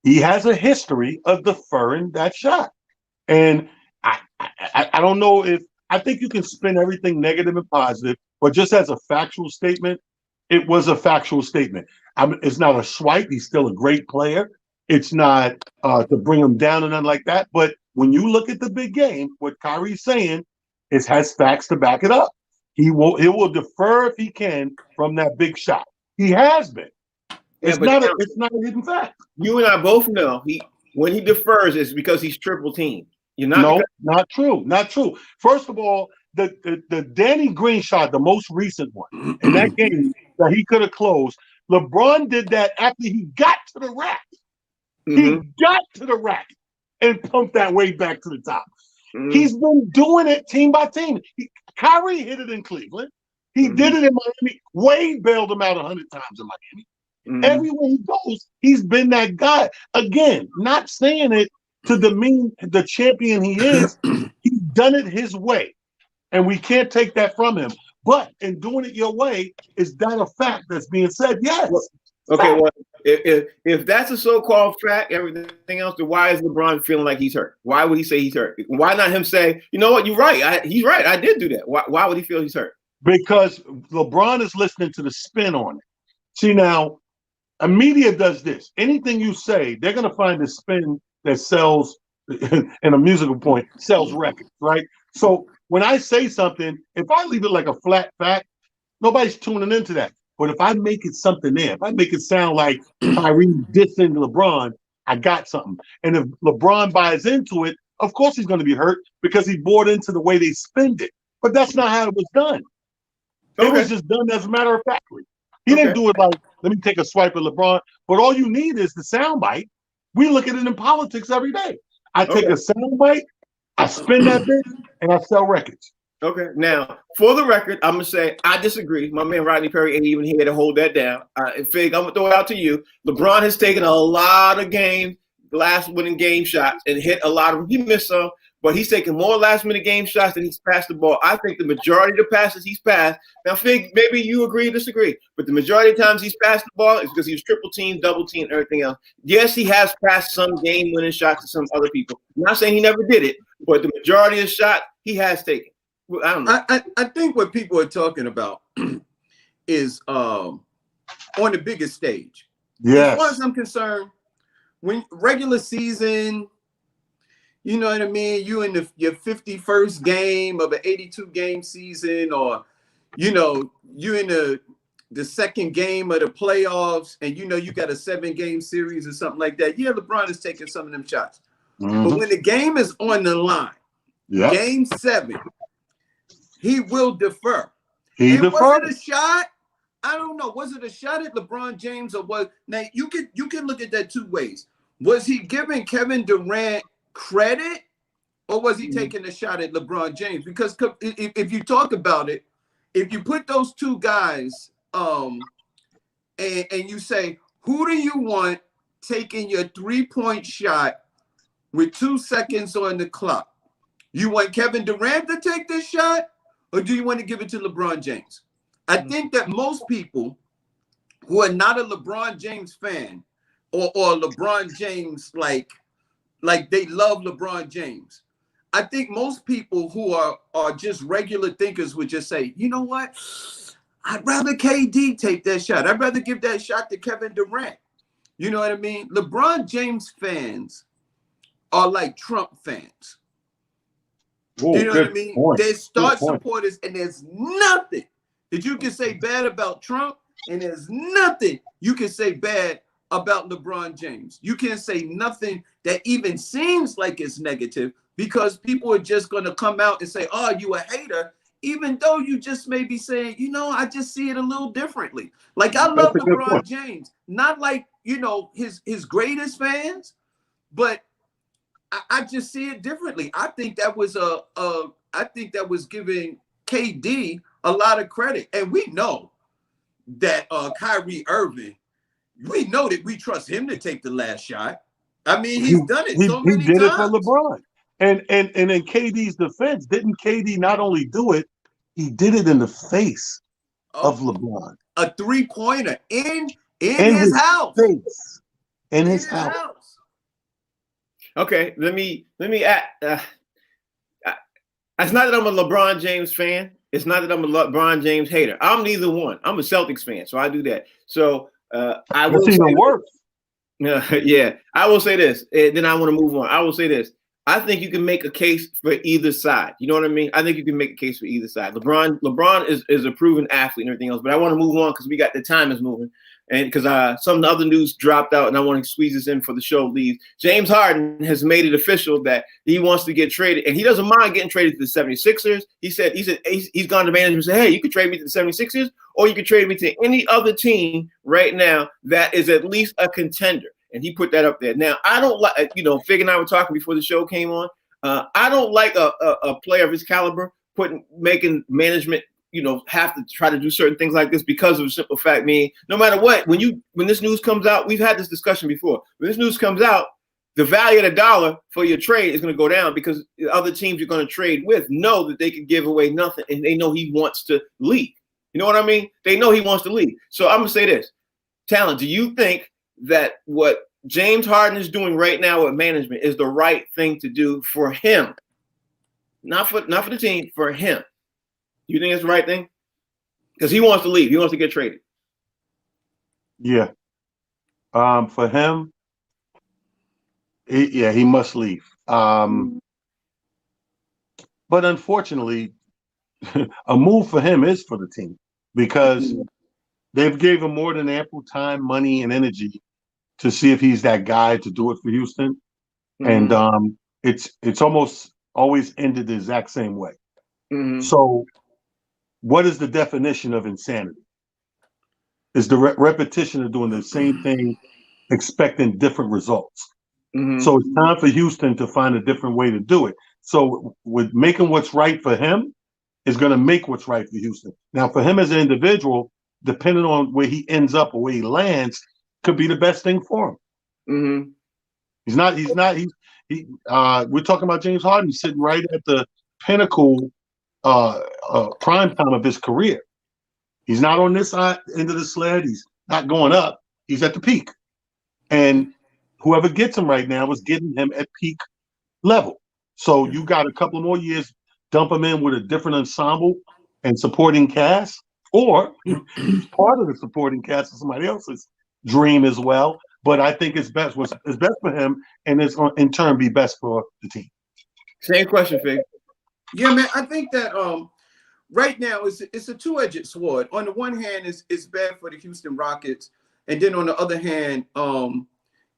he has a history of deferring that shot. And I don't know I think you can spin everything negative and positive, but just as a factual statement, it was a factual statement. It's not a swipe. He's still a great player. It's not to bring him down and nothing like that. But when you look at the big game, what Kyrie's saying has facts to back it up. He will defer if he can from that big shot. He has been. It's not a hidden fact. You and I both know when he defers, it's because he's triple teamed. Not true. Not true. First of all, the Danny Green shot, the most recent one in that game that he could have closed, LeBron did that after he got to the rack. He got to the rack and pumped that way back to the top. He's been doing it team by team. Kyrie hit it in Cleveland. He did it in Miami. Wade bailed him out 100 times in Miami. Everywhere he goes, he's been that guy. Again, not saying it to demean the champion he is. He's done it his way, and we can't take that from him. But in doing it your way, is that a fact that's being said? Yes. Okay, well, if that's a so-called fact, everything else, then why is LeBron feeling like he's hurt? Why would he say he's hurt? Why not him say, you know what, you're right. He's right. I did do that. Why would he feel he's hurt? Because LeBron is listening to the spin on it. See, now, a media does this. Anything you say, they're going to find a spin that sells, in a musical point, sells records, right? So when I say something, if I leave it like a flat fact, nobody's tuning into that. But if I make it something there, if I make it sound like Kyrie dissing LeBron, I got something. And if LeBron buys into it, of course he's going to be hurt because he bought into the way they spend it. But that's not how it was done. It was just done as a matter of fact. He didn't do it like, let me take a swipe at LeBron. But all you need is the soundbite. We look at it in politics every day. I take a soundbite, I spin that bit, and I sell records. Okay. Now, for the record, I'm going to say I disagree. My man Rodney Perry ain't even here to hold that down. Fig, I'm going to throw it out to you. LeBron has taken a lot of games, last-minute game shots, and hit a lot of them. He missed some, but he's taken more last-minute game shots than he's passed the ball. I think the majority of the passes he's passed. Now, Fig, maybe you agree or disagree, but the majority of times he's passed the ball is because he was triple-teamed, double-teamed, everything else. Yes, he has passed some game-winning shots to some other people. I'm not saying he never did it, but the majority of the shot he has taken. I don't know. I think what people are talking about is on the biggest stage. Yes. As far as I'm concerned, when regular season, you know what I mean? You in your 51st game of an 82-game season, or you in the second game of the playoffs, and you got a 7-game series or something like that. Yeah, LeBron is taking some of them shots. But when the game is on the line, game 7. He will defer. Was it a shot? I don't know. Was it a shot at LeBron James or what? Now you can look at that two ways. Was he giving Kevin Durant credit, or was he taking a shot at LeBron James? Because if you talk about it, if you put those two guys, and you say, who do you want taking your 3-point shot with 2 seconds on the clock? You want Kevin Durant to take this shot, or do you want to give it to LeBron James? I think that most people who are not a LeBron James fan, or LeBron James like they love LeBron James, I think most people who are just regular thinkers would just say, you know what? I'd rather KD take that shot. I'd rather give that shot to Kevin Durant. You know what I mean? LeBron James fans are like Trump fans. Whoa, you know what I mean? Point. They're Stark supporters, and there's nothing that you can say bad about Trump, and there's nothing you can say bad about LeBron James. You can't say nothing that even seems like it's negative, because people are just going to come out and say, oh, you a hater, even though you just may be saying, you know, I just see it a little differently. Like, I love LeBron James, not like, you know, his greatest fans, but I just see it differently. I think that was I think that was giving KD a lot of credit. And we know that Kyrie Irving, we know that we trust him to take the last shot. I mean, he's done it so many times. He did it for LeBron. And in KD's defense, didn't KD not only do it, he did it in the face of LeBron. A 3-pointer in his house. Face. In his house. Okay, let me add. It's not that I'm a LeBron James fan. It's not that I'm a LeBron James hater. I'm neither one. I'm a Celtics fan, so I do that. So I will say even worse. Yeah, I will say this. Then I want to move on. I will say this. I think you can make a case for either side. You know what I mean? I think you can make a case for either side. LeBron is a proven athlete and everything else, but I want to move on because the time is moving. And because some of the other news dropped out, and I want to squeeze this in for the show leaves. James Harden has made it official that he wants to get traded, and he doesn't mind getting traded to the 76ers. He said he's gone to management and said, hey, you could trade me to the 76ers, or you could trade me to any other team right now that is at least a contender. And he put that up there. Now, I don't like, Fig and I were talking before the show came on. I don't like a player of his caliber making management, have to try to do certain things like this, because of a simple fact, no matter what, when this news comes out, we've had this discussion before. When this news comes out, the value of the dollar for your trade is going to go down, because the other teams you're going to trade with know that they can give away nothing, and they know he wants to leave. You know what I mean? They know he wants to leave. So I'm going to say this. Talent, do you think that what James Harden is doing right now with management is the right thing to do for him? Not for the team, for him. You think it's the right thing? Because he wants to leave. He wants to get traded. Yeah. For him, he must leave. But unfortunately, a move for him is for the team, because they've gave him more than ample time, money, and energy to see if he's that guy to do it for Houston. Mm-hmm. And it's almost always ended the exact same way. Mm-hmm. So what is the definition of insanity? Is the repetition of doing the same thing, expecting different results. Mm-hmm. So it's time for Houston to find a different way to do it. So with making what's right for him is going to make what's right for Houston. Now, for him as an individual, depending on where he ends up or where he lands, could be the best thing for him. Mm-hmm. We're talking about James Harden. He's sitting right at the pinnacle prime time of his career. He's not on this end of the sled. He's not going up. He's at the peak. And whoever gets him right now is getting him at peak level. So you got a couple more years, dump him in with a different ensemble and supporting cast, or part of the supporting cast of somebody else's dream as well. But I think it's best for him, and it's in turn be best for the team. Same question, Fig. Yeah, man. I think that right now it's a two-edged sword. On the one hand, it's bad for the Houston Rockets, and then on the other hand,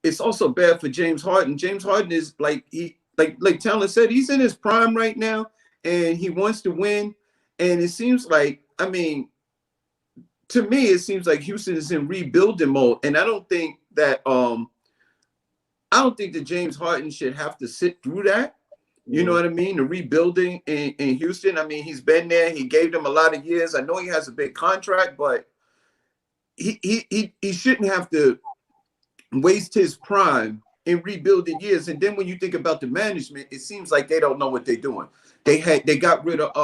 it's also bad for James Harden. James Harden is like Talon said, he's in his prime right now, and he wants to win. And it seems like, to me, it seems like Houston is in rebuilding mode, and I don't think that James Harden should have to sit through that, You know what I mean? The rebuilding in Houston. I mean, he's been there. He gave them a lot of years. I know he has a big contract, but he shouldn't have to waste his prime in rebuilding years. And then when you think about the management, it seems like they don't know what they're doing. They got rid of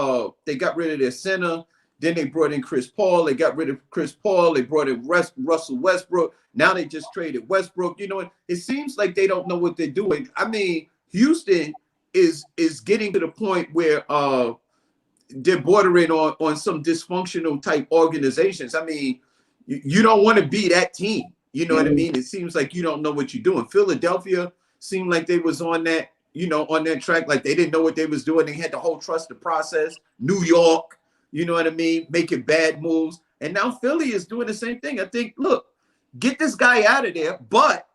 their center. Then they brought in Chris Paul. They got rid of Chris Paul. They brought in Russell Westbrook. Now they just traded Westbrook. You know, it seems like they don't know what they're doing. I mean, Houston is getting to the point where they're bordering on some dysfunctional type organizations. I mean, you don't want to be that team. You know what I mean? It seems like you don't know what you're doing. Philadelphia seemed like they was on that, on that track, like they didn't know what they was doing. They had the whole trust the process. New York, you know what I mean, making bad moves. And now Philly is doing the same thing. I think, look, get this guy out of there, but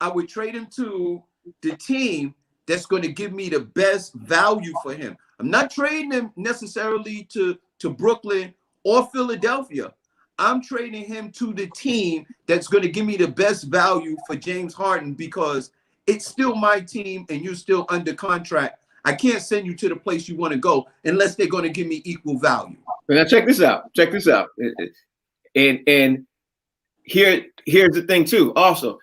I would trade him to the team that's going to give me the best value for him. I'm not trading him necessarily to Brooklyn or Philadelphia. I'm trading him to the team that's going to give me the best value for James Harden, because it's still my team and you're still under contract. I can't send you to the place you want to go unless they're going to give me equal value. Now check this out. And here's the thing too. Also,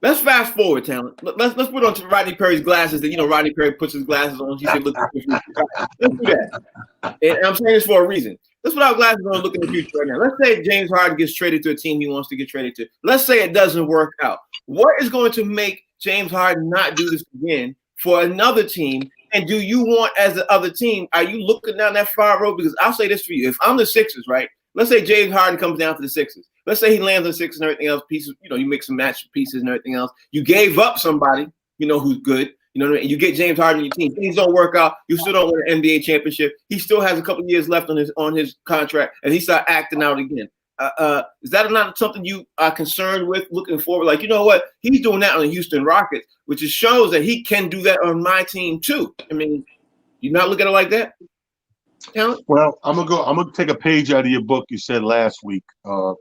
let's fast forward, talent. Let's put on Rodney Perry's glasses. That Rodney Perry puts his glasses on. He said, "Look at the future." Let's do that. And I'm saying this for a reason. Let's put our glasses on and look in the future right now. Let's say James Harden gets traded to a team he wants to get traded to. Let's say it doesn't work out. What is going to make James Harden not do this again for another team? And do you want, as the other team, are you looking down that far road? Because I'll say this for you. If I'm the Sixers, right? Let's say James Harden comes down to the Sixers. Let's say he lands on the Sixers and everything else, pieces, you mix and match pieces and everything else. You gave up somebody, who's good. You know what I mean? You get James Harden on your team. Things don't work out. You still don't win an NBA championship. He still has a couple of years left on his contract, and he start acting out again. Is that not something you are concerned with looking forward? Like, you know what? He's doing that on the Houston Rockets, which just shows that he can do that on my team too. I mean, you not look at it like that? Talent? Well, I'm gonna take a page out of your book you said last week,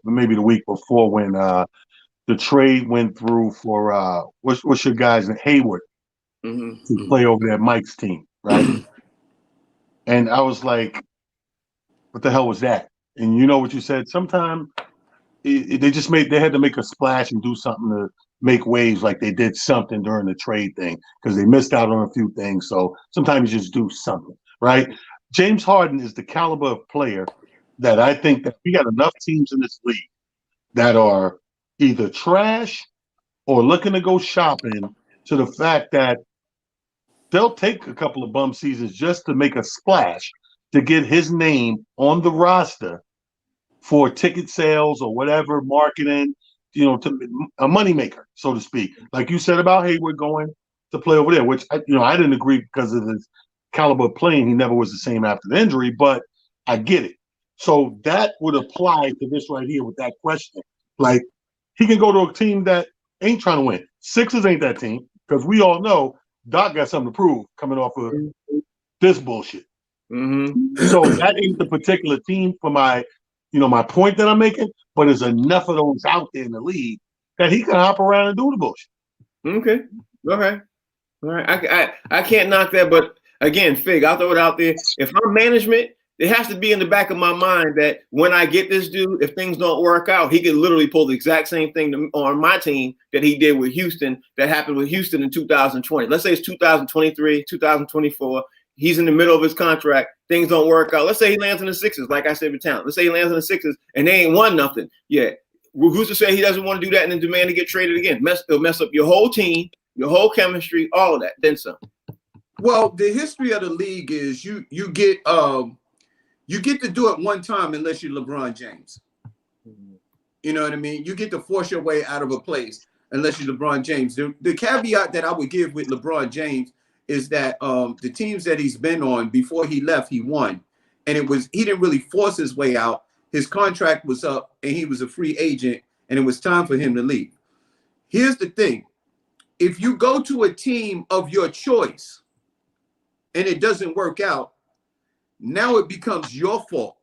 maybe the week before, when the trade went through for what's your guy's name? Hayward. To play over there at Mike's team, right? And I was like, what the hell was that? And you know what you said? Sometimes they had to make a splash and do something to make waves, like they did something during the trade thing because they missed out on a few things. So sometimes you just do something, right? James Harden is the caliber of player that I think that we got enough teams in this league that are either trash or looking to go shopping, to the fact that they'll take a couple of bum seasons just to make a splash to get his name on the roster for ticket sales or whatever, marketing, to a moneymaker, so to speak. Like you said about Hayward going to play over there, which I didn't agree because of his caliber of playing. He never was the same after the injury, but I get it. So that would apply to this right here with that question. Like, he can go to a team that ain't trying to win. Sixers ain't that team, because we all know Doc got something to prove coming off of this bullshit. So that ain't the particular team for my point that I'm making, but there's enough of those out there in the league that he can hop around and do the bullshit. Okay. All right. I can't knock that, but again, Fig, I'll throw it out there. If I'm management, it has to be in the back of my mind that when I get this dude, if things don't work out, he could literally pull the exact same thing on my team that he did with Houston, that happened with Houston in 2020. Let's say it's 2023, 2024. He's in the middle of his contract. Things don't work out. Let's say he lands in the Sixers, like I said with talent. Let's say he lands in the Sixers and they ain't won nothing yet. Who's to say he doesn't want to do that and then demand to get traded again? It'll mess up your whole team, your whole chemistry, all of that, then some. Well, the history of the league is you get to do it one time unless you're LeBron James. You know what I mean? You get to force your way out of a place unless you're LeBron James. The caveat that I would give with LeBron James is that the teams that he's been on before he left, he won. And he didn't really force his way out. His contract was up and he was a free agent and it was time for him to leave. Here's the thing. If you go to a team of your choice and it doesn't work out, now it becomes your fault.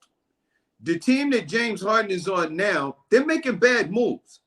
The team that James Harden is on now, they're making bad moves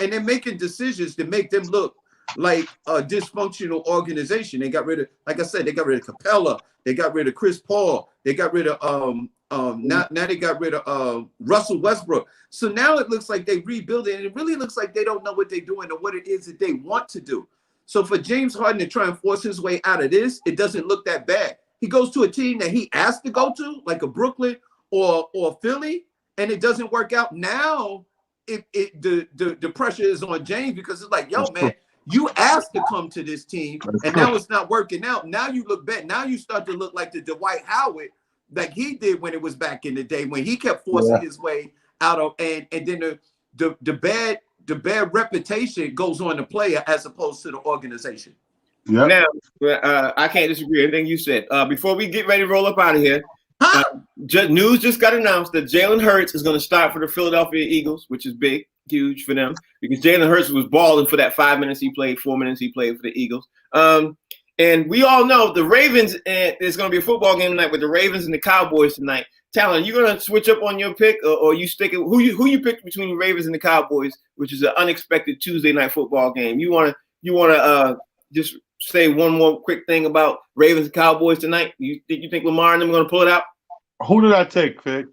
and they're making decisions to make them look like a dysfunctional organization. They got rid of, like I said, they got rid of Capella. They got rid of Chris Paul. They got rid of now they got rid of Russell Westbrook. So now it looks like they rebuild it, and it really looks like they don't know what they're doing or what it is that they want to do. So for James Harden to try and force his way out of this, it doesn't look that bad. He goes to a team that he asked to go to, like a Brooklyn or Philly, and it doesn't work out. Now the pressure is on James because it's like, yo, man, you asked to come to this team, and now it's not working out. Now you look bad. Now you start to look like the Dwight Howard like he did when it was back in the day when he kept forcing his way out of, and then the bad reputation goes on the player as opposed to the organization. Yeah. Now, I can't disagree with anything you said. Before we get ready to roll up out of here, news just got announced that Jalen Hurts is going to start for the Philadelphia Eagles, which is big, huge for them because Jalen Hurts was balling for that 5 minutes he played, 4 minutes he played for the Eagles. And we all know the Ravens, there's going to be a football game tonight with the Ravens and the Cowboys tonight. Talon, you going to switch up on your pick or you stick it? Who you picked between the Ravens and the Cowboys, which is an unexpected Tuesday night football game? You want to just say one more quick thing about Ravens and Cowboys tonight? You think Lamar and them are going to pull it out? Who did I take, Fig?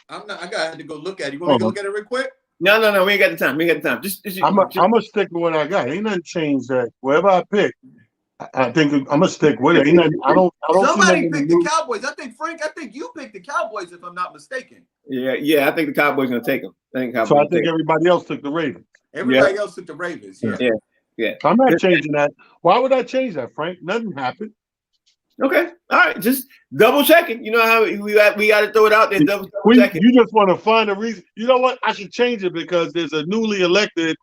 I'm not. I got to go look at it. You want me to go look at it real quick? No. We ain't got the time. I'm gonna stick with what I got. Ain't nothing changed that. Wherever I pick, I think I'm gonna stick with it. Ain't nothing, I don't. Somebody picked the Cowboys. I think you picked the Cowboys, if I'm not mistaken. Yeah. I think the Cowboys are gonna take them. I think everybody else took the Ravens. Everybody else took the Ravens. Yeah. So I'm not changing that. Why would I change that, Frank? Nothing happened. Okay. All right. Just double checking. You know how we got to throw it out there. Double checking. You just want to find a reason. You know what? I should change it because there's a newly elected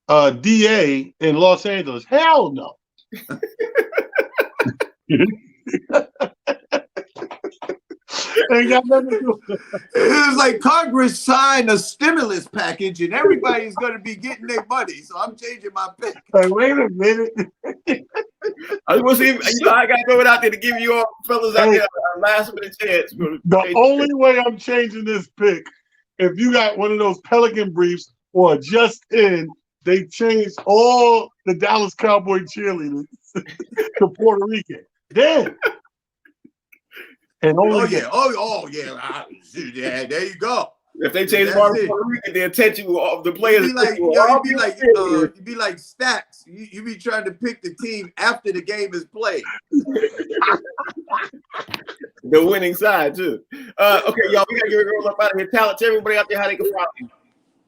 DA in Los Angeles. Hell no. Ain't got nothing to do. It was like Congress signed a stimulus package and everybody's going to be getting their money. So I'm changing my pick. Hey, wait a minute. I got to throw it out there to give you all fellas out there a last minute chance. The only way I'm changing this pick, if you got one of those Pelican briefs or just in, they changed all the Dallas Cowboy cheerleaders to Puerto Rican. Then. And yeah, there you go. If they change Puerto Rican, the attention of the players. You'd be like Stacks. You be trying to pick the team after the game is played. The winning side too. Okay, y'all, we gotta get rolled up out of here. Tell everybody out there how they can follow you.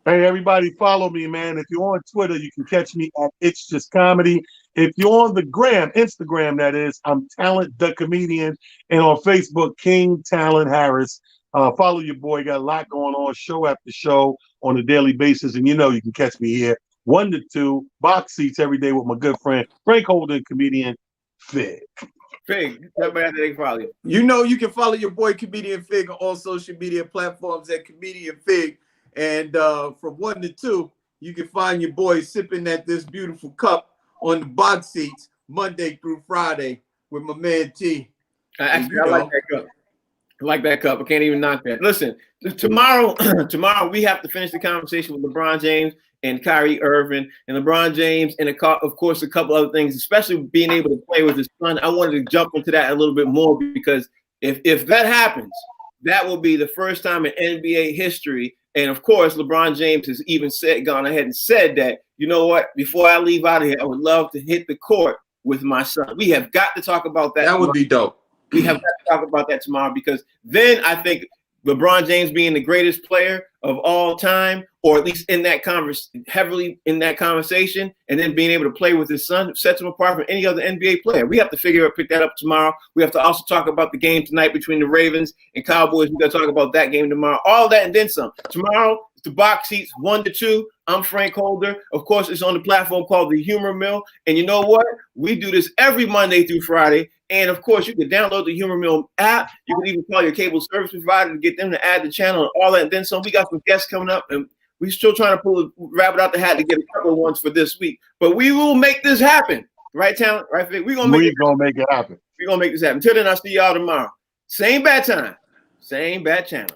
Hey, everybody, follow me, man. If you're on Twitter, you can catch me at It's Just Comedy. If you're on the Instagram, that is, I'm Talent the Comedian. And on Facebook, King Talent Harris. Follow your boy. Got a lot going on, show after show on a daily basis. And you can catch me here 1 to 2, box seats every day with my good friend, Frank Holden, comedian, Fig. Fig, everybody out there, they can follow you. You can follow your boy, Comedian Fig, on all social media platforms at Comedian Fig. And from 1 to 2, you can find your boy sipping at this beautiful cup on the box seats Monday through Friday with my man T. Actually, I like that cup. I like that cup. I can't even knock that. Listen, tomorrow we have to finish the conversation with LeBron James and Kyrie Irving and LeBron James and of course a couple other things, especially being able to play with his son. I wanted to jump into that a little bit more because if that happens, that will be the first time in NBA history. And of course, LeBron James has even gone ahead and said that, you know what, before I leave out of here, I would love to hit the court with my son. We have got to talk about that. That would be dope. We have got to talk about that tomorrow because then I think LeBron James being the greatest player of all time, or at least in that heavily in that conversation, and then being able to play with his son sets him apart from any other NBA player. We have to pick that up tomorrow. We have to also talk about the game tonight between the Ravens and Cowboys. We got to talk about that game tomorrow. All that and then some. Tomorrow, the box seats 1 to 2. I'm Frank Holder. Of course, it's on the platform called The Humor Mill. And you know what? We do this every Monday through Friday. And of course, you can download the Humor Mill app. You can even call your cable service provider to get them to add the channel and all that. And then some. We got some guests coming up, and we're still trying to pull a rabbit out the hat to get a couple of ones for this week. But we will make this happen. Right, Talent? Right, Vic? We're going to make it happen. We're going to make this happen. Until then, I'll see y'all tomorrow. Same bad time. Same bad channel.